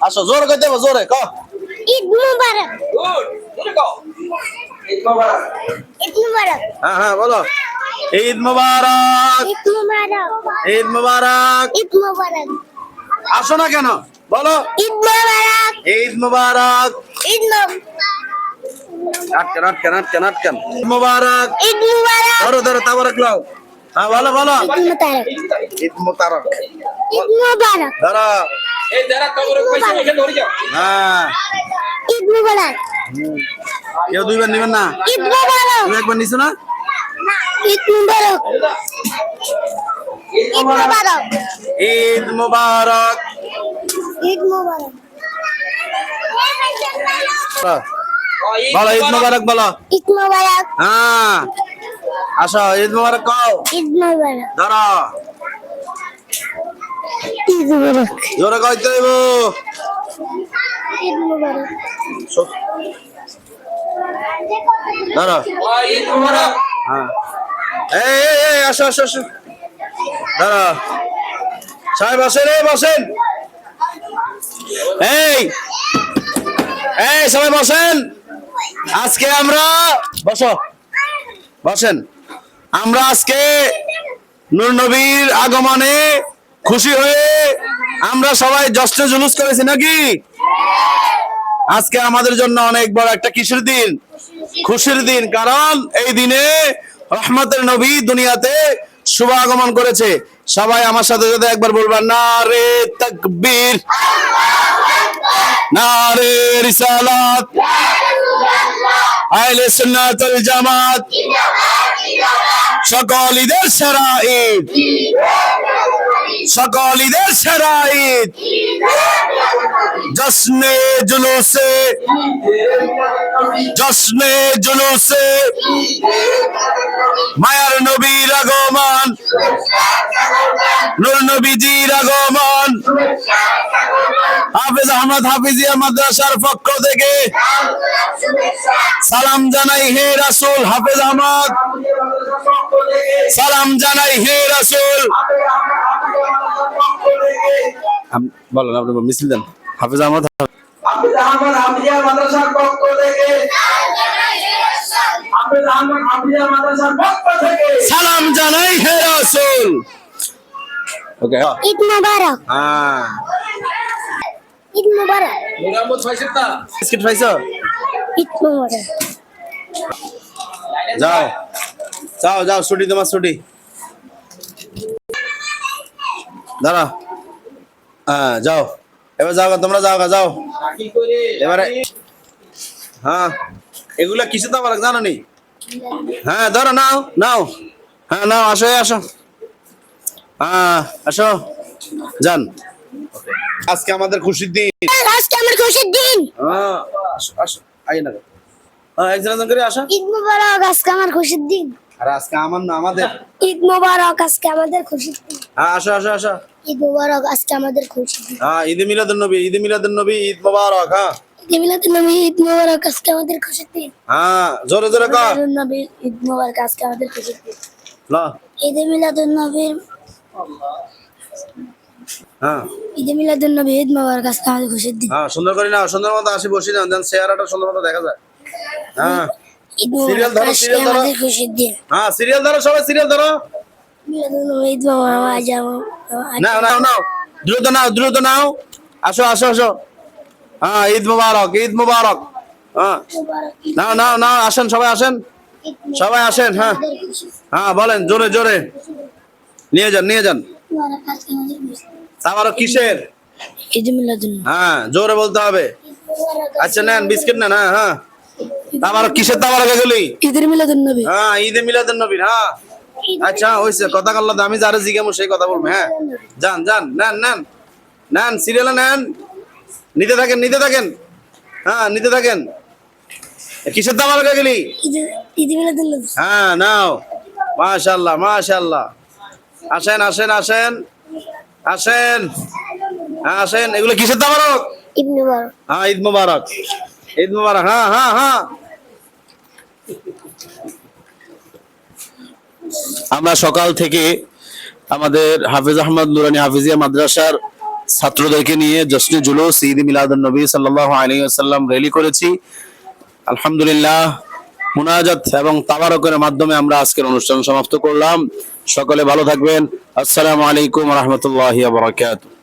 আসো জোরে কইতে হবে জোরে ক ঈদ মুবারক। জোরে কও। ঈদ মোবারক। ঈদ মুবারক। হ্যাঁ হ্যাঁ বলো ঈদ মুবারক ঈদ মুবারক। ঈদ মুবারক ঈদ মুবারক। আসো না কেন বলো ঈদ মুবারক। ঈদ মুবারক ঈদ মুবারক। আটকান ঈদ মুবারক ঈদ মুবারক। ধরো ধরো তাবারক লাও হ্যাঁ বলো বলো ঈদ মুবারক। ঈদ মুবারক ঈদ মুবারক। ধরো এই যারা কবরে পয়সা রেখে ধরে যাও। হ্যাঁ ঈদ মুবারক। কেউ দুইবার নিবেন না ঈদ মুবারক। তুমি একবার নিছো না ঈদ মুবারক। ঈদ মুবারক। ঈদ মুবারক ঈদ মুবারক। বলো ঈদ মুবারক বলো ঈদ মুবারক। হ্যাঁ আসো ঈদ মুবারক কও ঈদ মুবারক। ধরো ঈদ মুবারক। জোরে কইতে হইব ঈদ মুবারক। ধরো ঈদ মোবারক। হ্যাঁ এই আসো আসো আসো ধরো সবাই বসেন বসেন এই এই সবাই বসেন আজকে আমরা বসেন আমরা আজকে নূর নবীর আগমনে খুশি হয়ে আমরা সবাই জশ্নে জুলুস করেছি নাকি আজকে আমাদের জন্য অনেক বড় একটা কিসের দিন খুশির দিন কারণ এই দিনে রহমতের নবী দুনিয়াতে শুভ আগমন করেছে সবাই আমার সাথে সাথে একবার বলবেন নারে তাকবীর নারে রিসালাত আহলে সুন্নাত ওয়াল জামাত সকল ঈদের সেরা ঈদ সকল ঈদের সেরা ঈদ জশ্নে জুলুসে মায়ার নবীর আগমন নূর নবীজির আগমন হাফেজ আহমদ হাফিজিয়া মাদ্রাসার পক্ষ থেকে সালাম জানাই হে রাসূল হাফেজ আহমদ সালাম জানাই হে রাসূল বলেন আপনি মিছিল দেন হাফেজ আহমদ হাফেজ আহমদ হাফিজিয়া মাদ্রাসার পক্ষ থেকে হাফেজ আহমদ হাফিজিয়া মাদ্রাসার পক্ষ থেকে সালাম জানাই হে রাসূল ওকে ঈদ মুবারক। হ্যাঁ ঈদ মুবারক। মোহাম্মদ ফয়সাল তা বিস্কিট খাইছো ঈদ মুবারক। যাও যাও যাও ছুটি তোমার ছুটি দাঁড়া হ্যাঁ যাও এবার যাও তোমরা যাও যাও কি করে এবারে হ্যাঁ এগুলা কিছু তো আমার জানো নি হ্যাঁ ধরো নাও নাও হ্যাঁ নাও আসো আসো হ্যাঁ আসো যান আজকে আমাদের খুশির দিন আজকে আমার খুশির দিন। হ্যাঁ আসো আসো আই না হ্যাঁ একজন একজন করে আসো ঈদ মুবারক। আজকে আমার খুশির দিন। আর আজকে আমার না আমাদের ঈদ মুবারক। আজকে আমাদের খুশির দিন। হ্যাঁ আসো আসো আসো ঈদ মুবারক। আজকে আমাদের খুশির দিন। হ্যাঁ ঈদ মিলাদুন নবী ঈদ মোবারক হ্যাঁ ঈদ মিলাদুন নবী ঈদ মুবারক। আজকে আমাদের খুশির দিন। হ্যাঁ জোরে জোরে কর মিলাদুন নবী ঈদ মুবারক। আজকে আমাদের খুশির দিন। না ঈদ মিলাদুন নবী হ্যাঁ ঈদ মিলাদুন নবী ঈদ মুবারক। আজকে আমাদের খুশির দিন। হ্যাঁ সুন্দর করে নাও সুন্দর মতো আসি বসি না দেন চেহারাটা সুন্দর মতো দেখা যায় হ্যাঁ ঈদ সিরিয়াল মুবারক। ধরো আজকে সিরিয়াল ধরো আমাদের খুশির দিন। হ্যাঁ সিরিয়াল ধরো সবাই সিরিয়াল ধরো মিলাদুন নবী ঈদ মুবারক। আজ নাও নাও নাও দ্রুত নাও আসো আসো আসো হ্যাঁ ঈদ মুবারক হ্যাঁ নাও নাও নাও আসেন সবাই আসেন সবাই আসেন হ্যাঁ হ্যাঁ বলেন জোরে জোরে নিয়ে যান তারপর কিসের ঈদ মিলাদুন হ্যাঁ জোরে বলতে হবে আচ্ছা নেন বিস্কিট নেন হ্যাঁ হ্যাঁ তারপর কিসের তাবারক এগুলি ঈদ মিলাদুন নবী। হ্যাঁ ঈদে মিলাদুন নবী হ্যাঁ আচ্ছা হইছে কথা কল্লা আমি যারা জিজ্ঞামু সেই কথা বলবো হ্যাঁ যান যান নেন সিরিয়ালে নেন নিতে থাকেন হ্যাঁ নিতে থাকেন কিসের তাবারক এগুলি ঈদ মিলাদুন নবী। হ্যাঁ নাও মাশাআল্লাহ আসেন হ্যাঁ আসেন এগুলো কিসের তাবারক ঈদ মুবারক। হ্যাঁ ঈদ মুবারক হ্যাঁ আমরা সকাল থেকে আমাদের হাফেজ আহমদ নুরানী হাফিজিয়া মাদ্রাসার ছাত্রদেরকে নিয়ে জশ্নে জুলুস ঈদ মিলাদুন নবী সাল্লাল্লাহু আলাইহি ওয়াসাল্লাম র্যালি করেছি। আলহামদুলিল্লাহ, মুনাজাত এবং তাবারকের মাধ্যমে আমরা আজকের অনুষ্ঠান সমাপ্ত করলাম। সকলে ভালো থাকবেন। আসসালামু আলাইকুম ওয়া রাহমাতুল্লাহি ওয়া বারাকাতুহু।